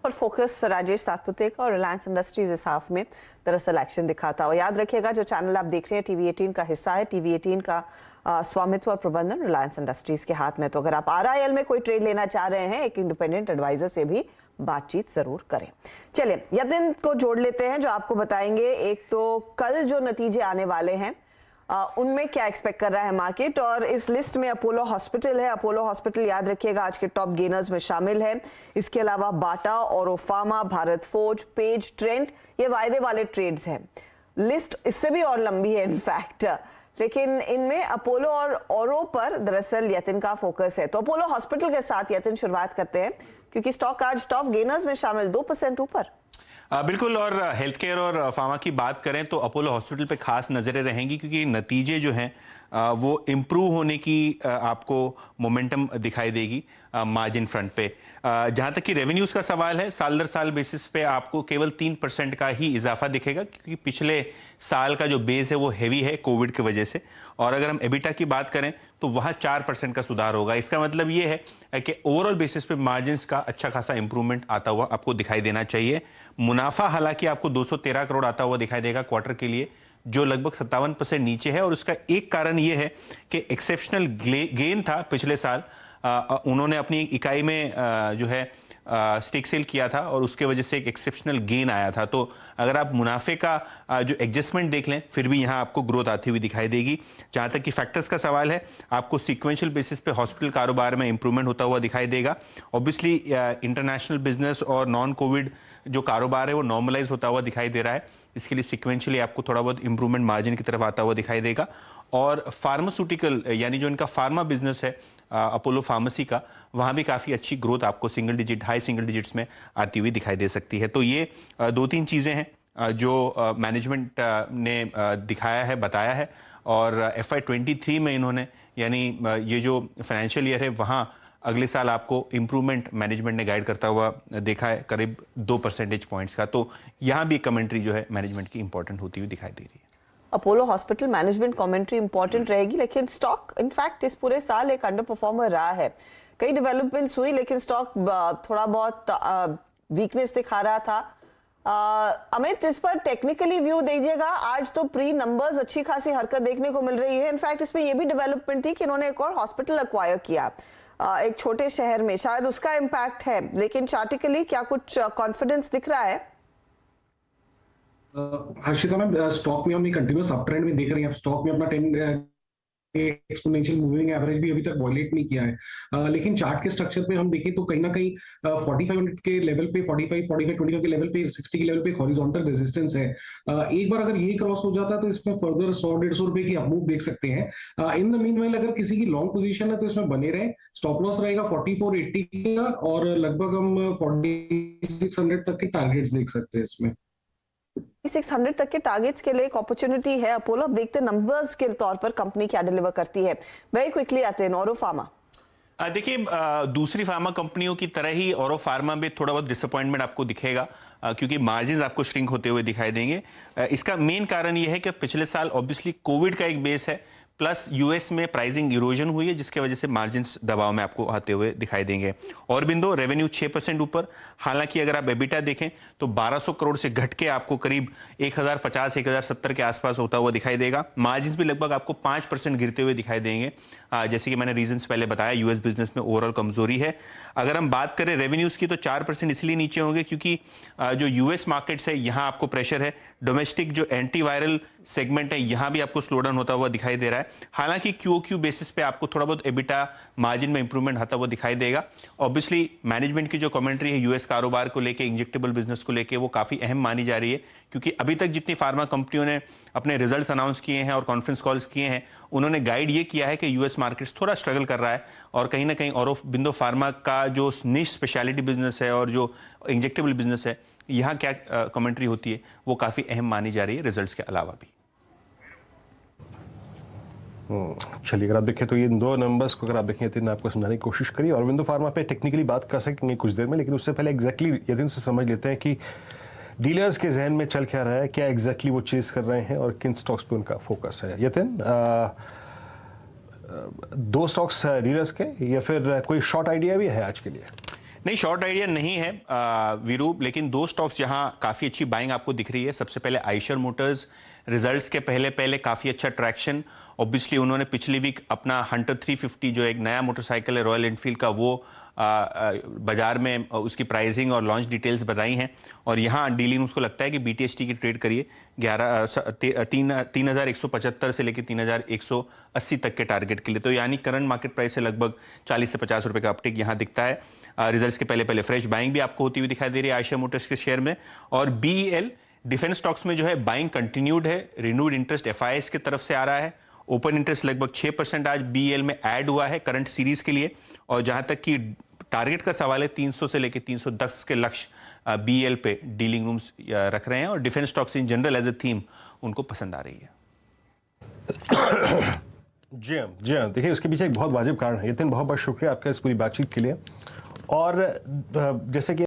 पर फोकस राजेश सातपुते का और रिलायंस इंडस्ट्रीज इस हाफ में दरअसल एक्शन दिखाता है। और याद रखिएगा जो चैनल आप देख रहे हैं टीवी 18 का हिस्सा है, टीवी 18 का स्वामित्व और प्रबंधन रिलायंस इंडस्ट्रीज के हाथ में। तो अगर आप RIL में कोई ट्रेड लेना चाह रहे हैं, एक इंडिपेंडेंट एडवाइजर से भी बातचीत जरूर करें। चलिए यतिन को जोड़ लेते हैं जो आपको बताएंगे एक तो कल जो नतीजे आने वाले हैं उनमें क्या एक्सपेक्ट कर रहा है मार्केट। और इस लिस्ट में अपोलो हॉस्पिटल है। अपोलो हॉस्पिटल याद रखिएगा आज के टॉप गेनर्स में शामिल है। इसके अलावा बाटा, औरोफार्मा, भारत फोर्ज, पेज, ट्रेंट, ये वायदे वाले ट्रेड्स हैं। लिस्ट इससे भी और लंबी है इनफैक्ट, लेकिन इनमें अपोलो और औरो पर दरअसल यतिन का फोकस है। तो अपोलो हॉस्पिटल के साथ यतिन शुरुआत करते हैं क्योंकि स्टॉक आज टॉप गेनर्स में शामिल, 2% ऊपर। बिल्कुल। और हेल्थ केयर और फार्मा की बात करें तो अपोलो हॉस्पिटल पे खास नज़रें रहेंगी क्योंकि नतीजे जो हैं वो इम्प्रूव होने की आपको मोमेंटम दिखाई देगी मार्जिन फ्रंट पे। जहाँ तक कि रेवेन्यूज़ का सवाल है, साल दर साल बेसिस पे आपको केवल 3% का ही इजाफा दिखेगा क्योंकि पिछले साल का जो बेस है वो हैवी है कोविड की वजह से। और अगर हम एबिटा की बात करें तो वहाँ 4% का सुधार होगा। इसका मतलब ये है कि ओवरऑल बेसिस पे मार्जिन्स का अच्छा खासा इंप्रूवमेंट आता हुआ आपको दिखाई देना चाहिए। मुनाफा हालांकि आपको 213 करोड़ आता हुआ दिखाई देगा क्वार्टर के लिए, जो लगभग 57% नीचे है। और उसका एक कारण ये है कि एक्सेप्शनल गेन था पिछले साल। उन्होंने अपनी इकाई में जो है स्टेक सेल किया था और उसके वजह से एक एक्सेप्शनल गेन आया था। तो अगर आप मुनाफे का जो एडजस्टमेंट देख लें फिर भी यहाँ आपको ग्रोथ आती हुई दिखाई देगी। जहाँ तक कि फैक्टर्स का सवाल है, आपको सीक्वेंशियल बेसिस पे हॉस्पिटल कारोबार में इंप्रूवमेंट होता हुआ दिखाई देगा। ऑब्वियसली इंटरनेशनल बिजनेस और नॉन कोविड जो कारोबार है वो नॉर्मलाइज होता हुआ दिखाई दे रहा है। इसके लिए सिक्वेंशियली आपको थोड़ा बहुत इंप्रूवमेंट मार्जिन की तरफ आता हुआ दिखाई देगा। और फार्मास्यूटिकल यानी जो इनका फार्मा बिजनेस है अपोलो फार्मेसी का, वहाँ भी काफ़ी अच्छी ग्रोथ आपको हाई सिंगल डिजिट्स में आती हुई दिखाई दे सकती है। तो ये 2-3 चीज़ें हैं जो मैनेजमेंट ने दिखाया है, बताया है। और FY23 में इन्होंने यानी ये जो फाइनेंशियल ईयर है वहाँ अगले साल आपको इम्प्रूवमेंट मैनेजमेंट ने गाइड करता हुआ देखा है करीब 2 परसेंटेज पॉइंट्स का। तो यहाँ भी कमेंट्री जो है मैनेजमेंट की इंपॉर्टेंट होती हुई दिखाई दे रही है। Apollo hospital management commentary important रहेगी, लेकिन स्टॉक इनफैक्ट इस पूरे साल एक अंडर परफॉर्मर रहा है। कई डेवलपमेंट्स हुई लेकिन स्टॉक थोड़ा बहुत वीकनेस दिखा रहा था। अमित, इस पर टेक्निकली व्यू दीजिएगा। आज तो प्री नंबर्स अच्छी खासी हरकत देखने को मिल रही है। इनफैक्ट इसमें यह भी डेवलपमेंट थी कि इन्होंने एक और हॉस्पिटल एक्वायर किया एक छोटे शहर में, शायद उसका इम्पैक्ट है। लेकिन चार्टिकली क्या कुछ कॉन्फिडेंस दिख रहा है? हर्षिता मैम, स्टॉक में हम कंटिन्यूस अप ट्रेंड में देख रहे हैं। स्टॉक में अपना 10 एक्सपोनेंशियल मूविंग एवरेज भी अभी तक वॉयलेट नहीं किया है। लेकिन चार्ट के स्ट्रक्चर पे हम देखें तो कहीं ना कहीं 4500 के लेवल पे, 45-25 के लेवल पे, 60 के लेवल पे हॉरिजॉन्टल रेजिस्टेंस है। एक बार अगर ये क्रॉस हो जाता है तो इसमें फर्दर 100-150 रुपए की अपमूव देख सकते हैं। इन द मीनवाइल अगर किसी की लॉन्ग पोजीशन है तो इसमें बने रहे। स्टॉप लॉस रहेगा 4480 का और लगभग हम 4600 तक के टारगेट्स देख सकते हैं इसमें। 600 तक के टारगेट्स के लिए एक अपॉर्चुनिटी है अपोलो। अब देखते हैं नंबर्स के तौर पर कंपनी क्या डिलीवर करती है। वेरी क्विकली आते हैं औरो फार्मा। देखिए, दूसरी फार्मा कंपनियों की तरह ही औरो फार्मा में थोड़ा बहुत डिसअपॉइंटमेंट आपको दिखेगा क्योंकि मार्जिन्स आपको श्रिंक होते हुए दिखाई देंगे। इसका मेन कारण यह है कि पिछले साल ऑब्वियसली कोविड का एक बेस है, प्लस यूएस में प्राइसिंग इरोजन हुई है जिसके वजह से मार्जिन्स दबाव में आपको आते हुए दिखाई देंगे। और बिंदु रेवेन्यू 6% ऊपर। हालांकि अगर आप एबिटा देखें तो 1200 करोड़ से घट के आपको करीब 1050-1070 के आसपास होता हुआ दिखाई देगा। मार्जिन्स भी लगभग आपको 5% गिरते हुए दिखाई देंगे। जैसे कि मैंने रीजंस पहले बताया, यूएस बिजनेस में ओवरऑल कमजोरी है। अगर हम बात करें रेवेन्यूज़ की तो 4% इसलिए नीचे होंगे क्योंकि जो यूएस मार्केट्स है यहाँ आपको प्रेशर है। डोमेस्टिक जो एंटीवायरल सेगमेंट है यहाँ भी आपको स्लो डाउन होता हुआ दिखाई दे रहा है। हालांकि QOQ बेसिस पे आपको थोड़ा बहुत एबिटा मार्जिन में इंप्रूवमेंट आता हुआ दिखाई देगा। ऑब्वियसली मैनेजमेंट की जो कमेंट्री है यूएस कारोबार को लेके, इंजेक्टेबल बिजनेस को लेके, वो काफ़ी अहम मानी जा रही है क्योंकि अभी तक जितनी फार्मा कंपनियों ने अपने रिजल्ट्स अनाउंस किए हैं और कॉन्फ्रेंस कॉल्स किए हैं उन्होंने गाइड ये किया है कि यूएस मार्केट्स थोड़ा स्ट्रगल कर रहा है। और कहीं ना कहीं और बिंदु फार्मा का जो निश स्पेशलिटी बिजनेस है और जो इंजेक्टेबल बिजनेस है यहाँ क्या कमेंट्री होती है वो काफ़ी अहम मानी जा रही है रिजल्ट्स के अलावा भी। चलिए, अगर आप देखें तो ये दो नंबर्स को अगर आप देखें यतिन ने आपको समझाने की कोशिश करी। और विंडो फार्मा पे टेक्निकली बात कर सकेंगे कुछ देर में, लेकिन उससे पहले एग्जैक्टली यतिन से समझ लेते हैं कि डीलर्स के जहन में चल क्या रहा है, क्या एग्जैक्टली वो चेज कर रहे हैं और किन स्टॉक्स पे उनका फोकस है। यतिन, 2 स्टॉक्स डीलर्स के या फिर कोई शॉर्ट आइडिया भी है आज के लिए? नहीं, शॉर्ट आइडिया नहीं है वीरू, लेकिन दो स्टॉक्स जहां काफ़ी अच्छी बाइंग आपको दिख रही है। सबसे पहले आइशर मोटर्स, रिजल्ट्स के पहले पहले काफ़ी अच्छा ट्रैक्शन। ऑब्वियसली उन्होंने पिछली वीक अपना हंटर 350 जो एक नया मोटरसाइकिल है रॉयल एनफील्ड का, वो बाजार में उसकी प्राइसिंग और लॉन्च डिटेल्स बताई हैं। और यहाँ डीलिंग उसको लगता है कि BTST की ट्रेड करिए 3,175 से लेकर 3,180 तक के टारगेट के लिए। तो यानी करंट मार्केट प्राइस से लगभग 40 से 50 रुपए का अपटिक यहाँ दिखता है। रिजल्ट्स के पहले पहले फ्रेश बाइंग भी आपको होती हुई दिखाई दे रही है आयशर मोटर्स के शेयर में। और BEL डिफेंस स्टॉक्स में जो है बाइंग कंटिन्यूड है, रिन्यूड इंटरेस्ट FIS की तरफ से आ रहा है। ओपन इंटरेस्ट लगभग 6% आज BEL में ऐड हुआ है करंट सीरीज के लिए। और जहां तक कि टारगेट का सवाल है, 300 से लेकर 310 के लक्ष्य BEL पे डीलिंग रूम्स रख रहे हैं। और defence stocks in general as a theme उनको पसंद आ रही है। जी हाँ, देखिए उसके पीछे एक बहुत वाजिब कारण है। यतिन, बहुत बहुत शुक्रिया आपका इस पूरी बातचीत के लिए। और जैसे कि